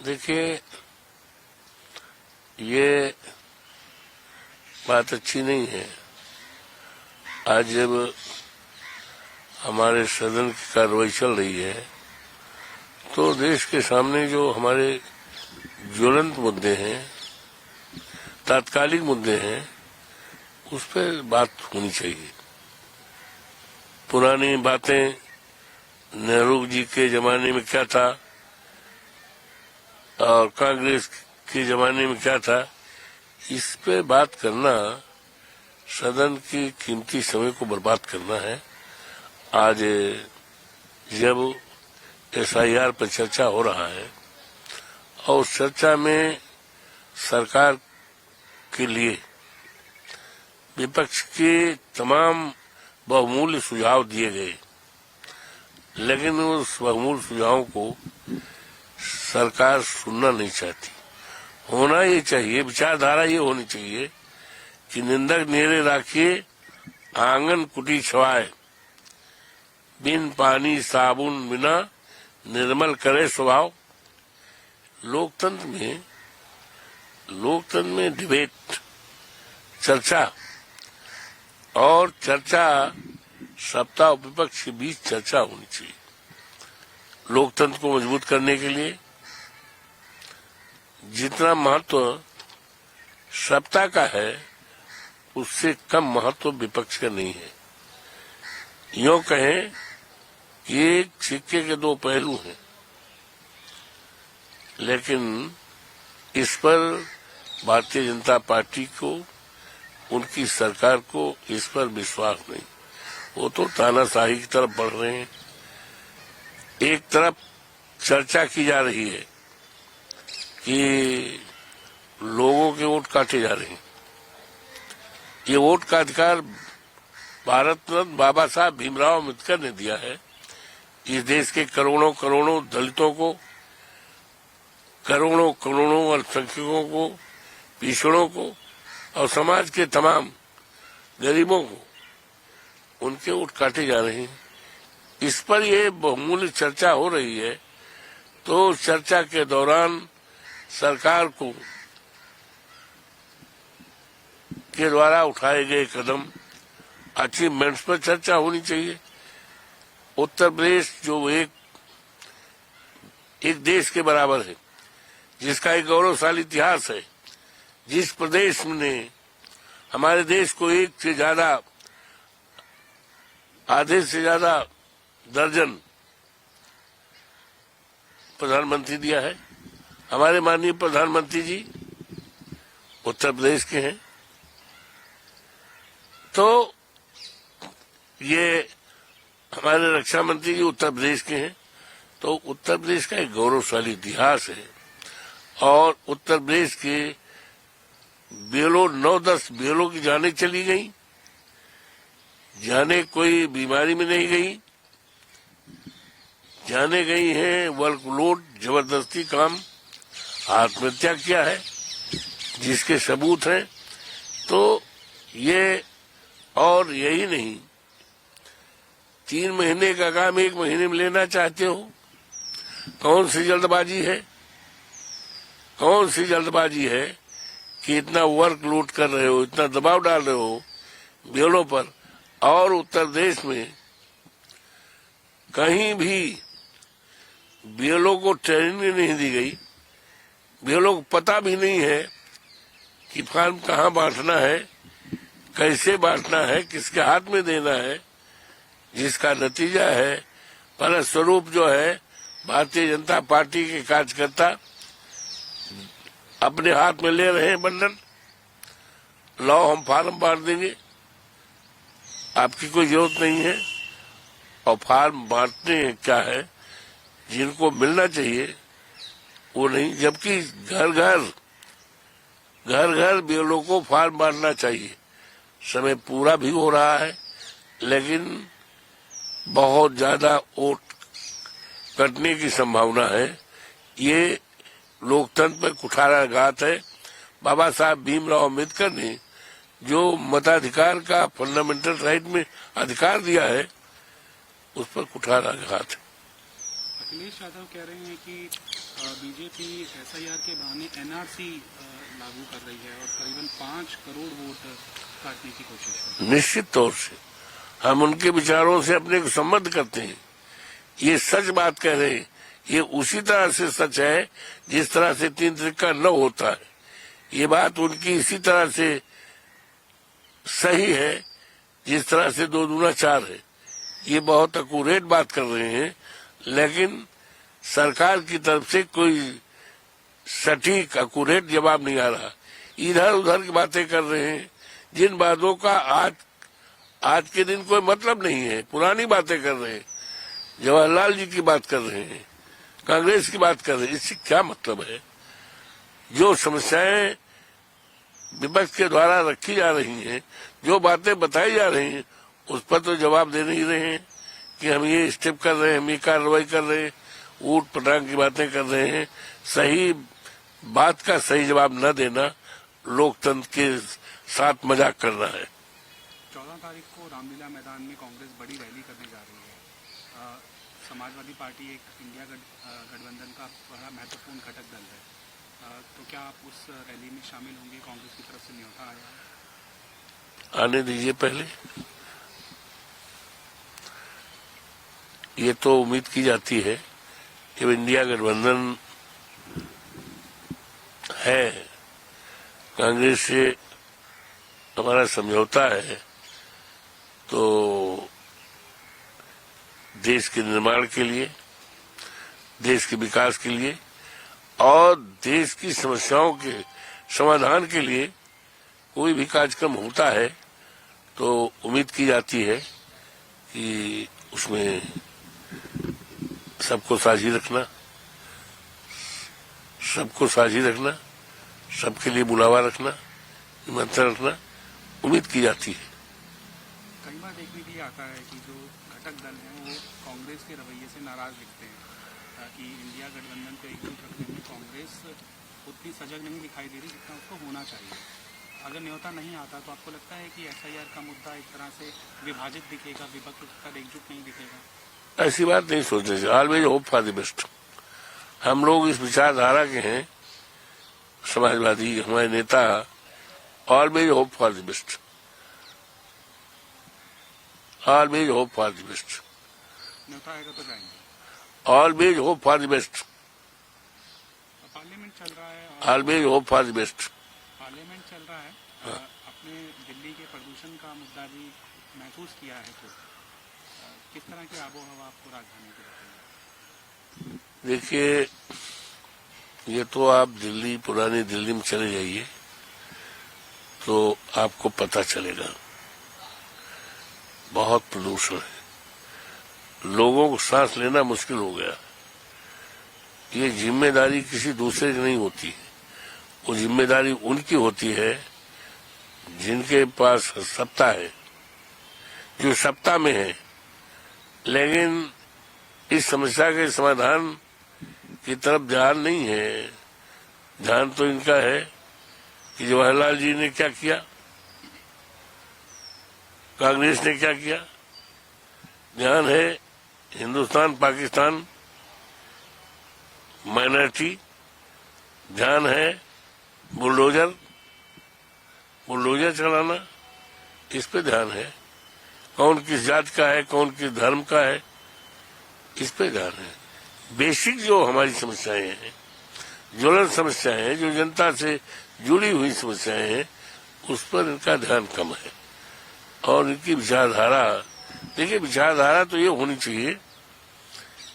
देखिए, ये बात अच्छी नहीं है। आज जब हमारे सदन की कार्रवाई चल रही है तो देश के सामने जो हमारे ज्वलंत मुद्दे हैं, तात्कालिक मुद्दे हैं, उस पर बात होनी चाहिए। पुरानी बातें, नेहरू जी के जमाने में क्या था और कांग्रेस के जमाने में क्या था, इस पे बात करना सदन की कीमती समय को बर्बाद करना है। आज जब SIR पर चर्चा हो रहा है और उस चर्चा में सरकार के लिए विपक्ष के तमाम बहुमूल्य सुझाव दिए गए, लेकिन उस बहुमूल्य सुझावों को सरकार सुनना नहीं चाहती। होना ये चाहिए, विचारधारा ये होनी चाहिए कि निंदक नेरे राखिए, आंगन कुटी छवाए, बिन पानी साबुन बिना निर्मल करे स्वभाव। लोकतंत्र में डिबेट, चर्चा और चर्चा सत्ता और विपक्ष के बीच चर्चा होनी चाहिए। लोकतंत्र को मजबूत करने के लिए जितना महत्व सत्ता का है, उससे कम महत्व विपक्ष का नहीं है। यूं कहें कि एक सिक्के के दो पहलू हैं, लेकिन इस पर भारतीय जनता पार्टी को, उनकी सरकार को इस पर विश्वास नहीं। वो तो तानाशाही की तरफ बढ़ रहे हैं। एक तरफ चर्चा की जा रही है कि लोगों के वोट काटे जा रहे हैं। ये वोट का अधिकार भारत रत्न बाबा साहब भीमराव अम्बेडकर ने दिया है। इस देश के करोड़ों करोड़ों दलितों को, करोड़ों करोड़ों अल्पसंख्यकों को, पिछड़ों को और समाज के तमाम गरीबों को उनके वोट काटे जा रहे हैं। इस पर ये बहुमूल्य चर्चा हो रही है। तो चर्चा के दौरान सरकार को के द्वारा उठाए गए कदम, अचीवमेंट्स पर चर्चा होनी चाहिए। उत्तर प्रदेश जो एक देश के बराबर है, जिसका एक गौरवशाली इतिहास है, जिस प्रदेश ने हमारे देश को एक से ज्यादा, आधे से ज्यादा दर्जन प्रधानमंत्री दिया है। हमारे माननीय प्रधानमंत्री जी उत्तर प्रदेश के हैं। तो ये हमारे रक्षा मंत्री जी उत्तर प्रदेश के हैं। तो उत्तर प्रदेश का एक गौरवशाली इतिहास है और उत्तर प्रदेश के BLO 9-10 BLO की जानें चली गई, जाने कोई बीमारी में नहीं गई, जाने गई हैं वर्कलोड, जबरदस्ती काम, आत्महत्या किया है, जिसके सबूत हैं। तो ये और यही नहीं, 3 महीने का काम 1 महीने में लेना चाहते हो। कौन सी जल्दबाजी है, कौन सी जल्दबाजी है कि इतना वर्कलोड कर रहे हो, इतना दबाव डाल रहे हो BLO पर, और उत्तर प्रदेश में कहीं भी BLO को ट्रेनिंग नहीं दी गई। BLO को पता भी नहीं है कि फॉर्म कहाँ बांटना है, कैसे बांटना है, किसके हाथ में देना है, जिसका नतीजा है, फलस्वरूप जो है, भारतीय जनता पार्टी के कार्यकर्ता अपने हाथ में ले रहे हैं बंडल। लाओ हम फार्म बांट देंगे, आपकी कोई जरूरत नहीं है। और फार्म बांटने क्या है, जिनको मिलना चाहिए वो नहीं, जबकि घर घर BLO को फार्म बांटना चाहिए। समय पूरा भी हो रहा है, लेकिन बहुत ज्यादा वोट कटने की संभावना है। ये लोकतंत्र पर कुठाराघात है। बाबा साहब भीमराव अम्बेडकर ने जो मताधिकार का फंडामेंटल राइट में अधिकार दिया है, उस पर कुठाराघात है। अखिलेश यादव कह रहे हैं कि बीजेपी एसआईआर के बहाने एनआरसी लागू कर रही है और करीबन 5 करोड़ वोट काटने की कोशिश कर रही है। निश्चित तौर से हम उनके विचारों से अपने को संबद्ध करते हैं। ये सच बात कह रहे हैं, ये उसी तरह से सच है जिस तरह से 3 तरीका 9 होता है। ये बात उनकी इसी तरह से सही है जिस तरह से 2 दूना 4 है। ये बहुत अक्यूरेट बात कर रहे हैं, लेकिन सरकार की तरफ से कोई सटीक अक्यूरेट जवाब नहीं आ रहा। इधर उधर की बातें कर रहे हैं, जिन बातों का आज के दिन कोई मतलब नहीं है। पुरानी बातें कर रहे हैं, जवाहरलाल जी की बात कर रहे हैं, कांग्रेस की बात कर रहे हैं। इससे क्या मतलब है? जो समस्याएं विपक्ष के द्वारा रखी जा रही हैं, जो बातें बताई जा रही हैं, उस पर तो जवाब दे नहीं रहे हैं कि हम ये स्टेप कर रहे हैं, हम ये कार्रवाई कर रहे हैं। ऊट पटांग की बातें कर रहे हैं। सही बात का सही जवाब न देना लोकतंत्र के साथ मजाक करना है। 14 तारीख को रामलीला मैदान में कांग्रेस बड़ी रैली करने जा रही है। समाजवादी पार्टी एक इंडिया गठबंधन का बड़ा महत्वपूर्ण घटक दल है, तो क्या आप उस रैली में शामिल होंगे? कांग्रेस की तरफ से न्योता आया है। आने दीजिए पहले। ये तो उम्मीद की जाती है कि इंडिया गठबंधन है, कांग्रेस से हमारा समझौता है, तो देश के निर्माण के लिए, देश के विकास के लिए और देश की समस्याओं के समाधान के लिए कोई भी कार्यक्रम होता है तो उम्मीद की जाती है कि उसमें सबको साझी रखना, सबके लिए बुलावा रखना, निमंत्रण रखना उम्मीद की जाती है। कई बार देखने के लिए आता है कि जो घटक दल हैं वो कांग्रेस के रवैये से नाराज दिखते हैं कि इंडिया गठबंधन को एकजुट रखने में कांग्रेस उतनी सजग नहीं दिखाई दे रही जितना उसको होना चाहिए। अगर न्योता नहीं आता तो आपको लगता है कि एसआईआर का मुद्दा एक तरह से विभाजित दिखेगा, विपक्ष पर एकजुट नहीं दिखेगा? ऐसी बात नहीं सोचने से। Always hope for the best. हम लोग इस विचारधारा के हैं, समाजवादी, हमारे नेता always hope for the best, always hope for the best, न्योता आएगा तो जाएंगे, always hope for the best, parliament चल रहा है, always hope for the best. Parliament चल रहा है। अपने दिल्ली के प्रदूषण का मुद्दा भी महसूस किया है, तो किस तरह की आबो हवा आपको राजधानी की? देखिए, ये तो आप दिल्ली, पुरानी दिल्ली में चले जाइए तो आपको पता चलेगा। बहुत प्रदूषण है, लोगों को सांस लेना मुश्किल हो गया। ये जिम्मेदारी किसी दूसरे की नहीं होती है, वो जिम्मेदारी उनकी होती है जिनके पास सत्ता है, जो सत्ता में है। लेकिन इस समस्या के समाधान की तरफ ध्यान नहीं है। ध्यान तो इनका है कि जवाहरलाल जी ने क्या किया, कांग्रेस ने क्या किया। ध्यान है हिंदुस्तान पाकिस्तान माइनॉरिटी, ध्यान है बुलडोजर चलाना, इस पे ध्यान है। कौन किस जात का है, कौन किस धर्म का है, इस पे ध्यान है। बेसिक जो हमारी समस्याएं हैं, ज्वलंत समस्याएं हैं, जो जनता से जुड़ी हुई समस्याएं हैं, उस पर इनका ध्यान कम है। और इनकी विचारधारा, देखिए विचारधारा तो ये होनी चाहिए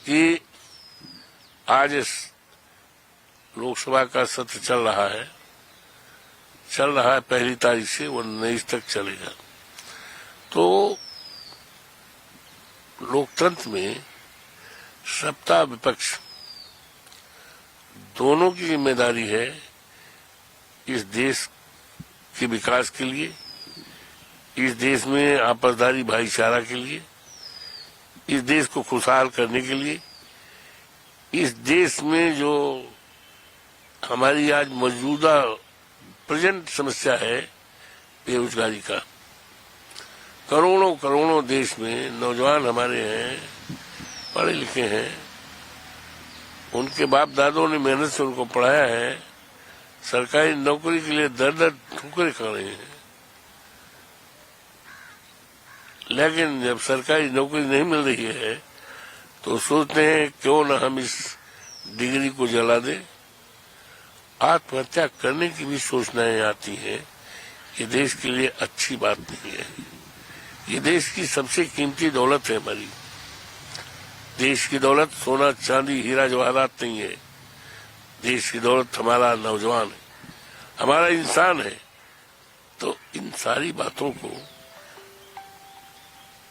कि आज इस लोकसभा का सत्र चल रहा है, 1 तारीख से वो 19 तक चलेगा। तो लोकतंत्र में सत्ता विपक्ष दोनों की जिम्मेदारी है इस देश के विकास के लिए, इस देश में आपसदारी भाईचारा के लिए, इस देश को खुशहाल करने के लिए, इस देश में जो हमारी आज मौजूदा प्रेजेंट समस्या है बेरोजगारी का, करोड़ों देश में नौजवान हमारे हैं, पढ़े लिखे हैं, उनके बाप दादों ने मेहनत से उनको पढ़ाया है, सरकारी नौकरी के लिए दर दर ठोकरें खा रहे हैं। लेकिन जब सरकारी नौकरी नहीं मिल रही है तो सोचते हैं क्यों ना हम इस डिग्री को जला दें। आत्महत्या करने की भी सूचनाएं आती हैं। ये देश के लिए अच्छी बात नहीं है। ये देश की सबसे कीमती दौलत है हमारी। देश की दौलत सोना चांदी हीरा जवाहरात नहीं है। देश की दौलत हमारा नौजवान है, हमारा इंसान है। तो इन सारी बातों को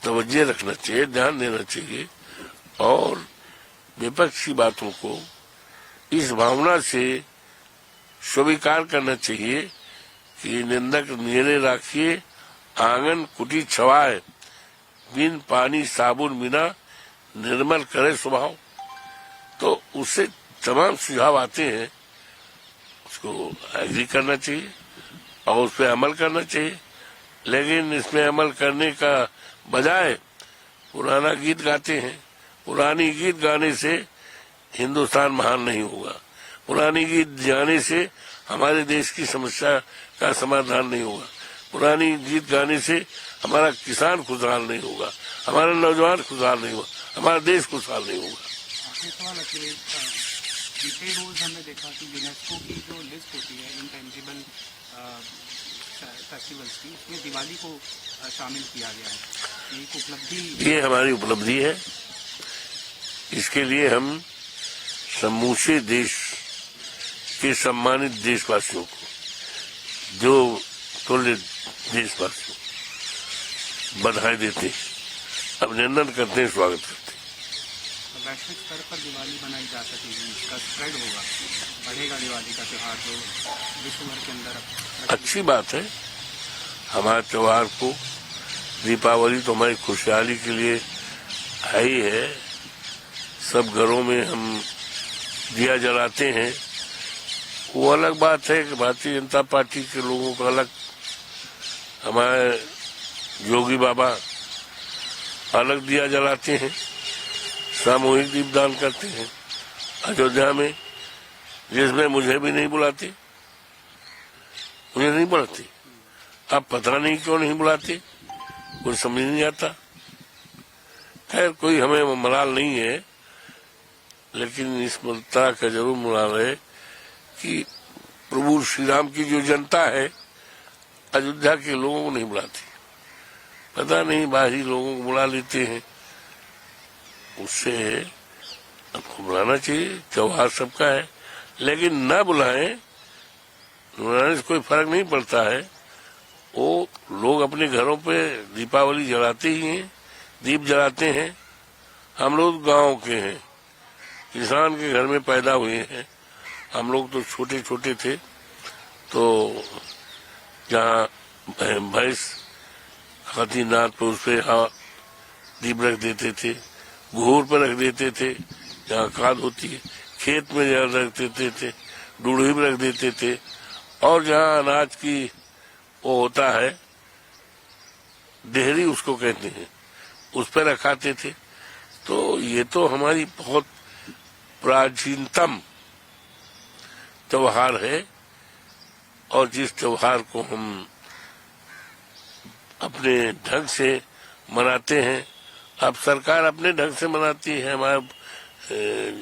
तवज्जो रखना चाहिए, ध्यान देना चाहिए और विपक्षी बातों को इस भावना से स्वीकार करना चाहिए कि निंदक नियरे राखिए, आंगन कुटी छवाए, बिन पानी साबुन बिना निर्मल करे स्वभाव। तो उससे तमाम सुझाव आते हैं, उसको एग्री करना चाहिए और उस पर अमल करना चाहिए। लेकिन इसमें अमल करने का बजाय पुराना गीत गाते हैं। पुरानी गीत गाने से हिंदुस्तान महान नहीं होगा। पुरानी गीत गाने से हमारे देश की समस्या का समाधान नहीं होगा। पुरानी गीत गाने से हमारा किसान खुशहाल नहीं होगा, हमारा नौजवान खुशहाल नहीं होगा, हमारा देश खुशहाल नहीं होगा। आखिरी सवाल अखिलेश, बीते रोज हमने देखा कि यूनेस्को की जो लिस्ट होती है इंटेंजिबल फेस्टिवल्स की, उसमें दिवाली को शामिल किया गया है। एक उपलब्धि, ये हमारी उपलब्धि है। इसके लिए हम समूचे देश के सम्मानित देशवासियों को, जो तुल्य देशवासियों बधाई देते हैं, अभिनंदन करते हैं, स्वागत करते हैं। वैश्विक स्तर पर दिवाली बनाई जा सकेगी, इसका स्प्रेड होगा, बढ़ेगा दिवाली का त्योहार जो विश्व भर के अंदर। अच्छी बात है। हमारे त्योहार को, दीपावली तो हमारी खुशहाली के लिए है ही है। सब घरों में हम दिया जलाते हैं। वो अलग बात है कि भारतीय जनता पार्टी के लोगों का अलग, हमारे योगी बाबा अलग दिया जलाते हैं, सामूहिक दीपदान करते हैं अयोध्या में, जिसमें मुझे भी नहीं बुलाते, मुझे नहीं बुलाते। अब पता नहीं क्यों नहीं बुलाते, कुछ समझ नहीं आता। खैर, कोई हमें मलाल नहीं है, लेकिन इस तरह का जरूर मलाल है कि प्रभु श्री राम की जो जनता है अयोध्या के लोगों को नहीं बुलाती। पता नहीं, बाहरी लोगों को बुला लेते हैं। उससे आपको बुलाना चाहिए, त्योहार सबका है, लेकिन न बुलाएं, बुलाने से कोई फर्क नहीं पड़ता है। वो लोग अपने घरों पे दीपावली जलाते ही हैं, दीप जलाते हैं। हम लोग गांव के हैं, किसान के घर में पैदा हुए हैं। हम लोग तो छोटे छोटे थे, तो जहाँ भैंस खाती नाद पर उस पर दीप रख देते थे, घूर पर रख देते थे जहाँ खाद होती है, खेत में जहाँ रख देते थे, डूढ़ी में रख देते थे, और जहाँ अनाज की वो होता है डेहरी उसको कहते हैं, उस पर रखाते थे। तो ये तो हमारी बहुत प्राचीनतम त्योहार है, और जिस त्योहार को हम अपने ढंग से मनाते हैं। अब सरकार अपने ढंग से मनाती है, हमारे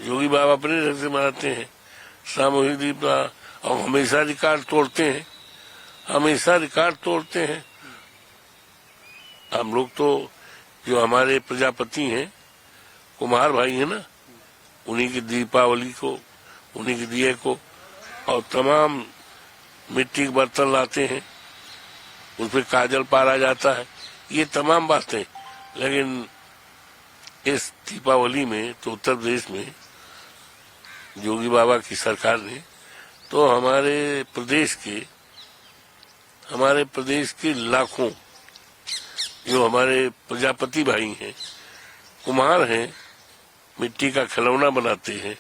योगी बाबा अपने ढंग से मनाते हैं सामूहिक दीपदान, और हमेशा रिकॉर्ड तोड़ते हैं, हमेशा रिकॉर्ड तोड़ते हैं। हम लोग तो, जो हमारे प्रजापति हैं, कुमार भाई है ना, उन्हीं की दीपावली को, उन्हीं के दिए को, और तमाम मिट्टी के बर्तन लाते हैं, उस पर काजल पारा जाता है, ये तमाम बातें। लेकिन इस दीपावली में तो उत्तर प्रदेश में योगी बाबा की सरकार ने तो हमारे प्रदेश के लाखों जो हमारे प्रजापति भाई हैं, कुम्हार हैं, मिट्टी का खिलौना बनाते हैं,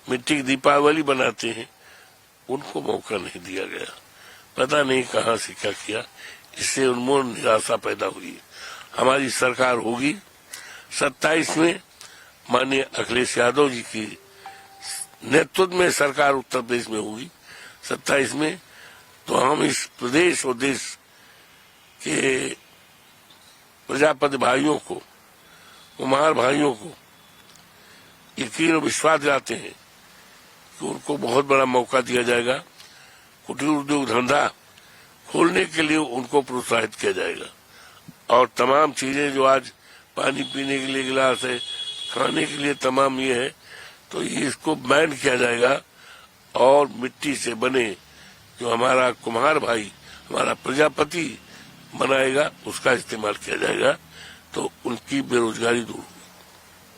मिट्टी की दीपावली बनाते हैं, उनको मौका नहीं दिया गया। पता नहीं कहां से क्या किया, इससे उन्मूलन निराशा पैदा हुई। हमारी सरकार होगी 27 में, माननीय अखिलेश यादव जी की नेतृत्व में सरकार उत्तर प्रदेश में होगी 27 में, तो हम इस प्रदेश और देश के प्रजापति भाइयों को, कुम्हार भाइयों को यकीन और विश्वास दिलाते हैं कि उनको बहुत बड़ा मौका दिया जाएगा। कुटीर उद्योग धंधा खोलने के लिए उनको प्रोत्साहित किया जाएगा और तमाम चीजें जो आज पानी पीने के लिए गिलास है, खाने के लिए तमाम ये है, तो इसको बैन किया जाएगा और मिट्टी से बने जो हमारा कुम्हार भाई, हमारा प्रजापति बनाएगा, उसका इस्तेमाल किया जाएगा, तो उनकी बेरोजगारी दूर होगी।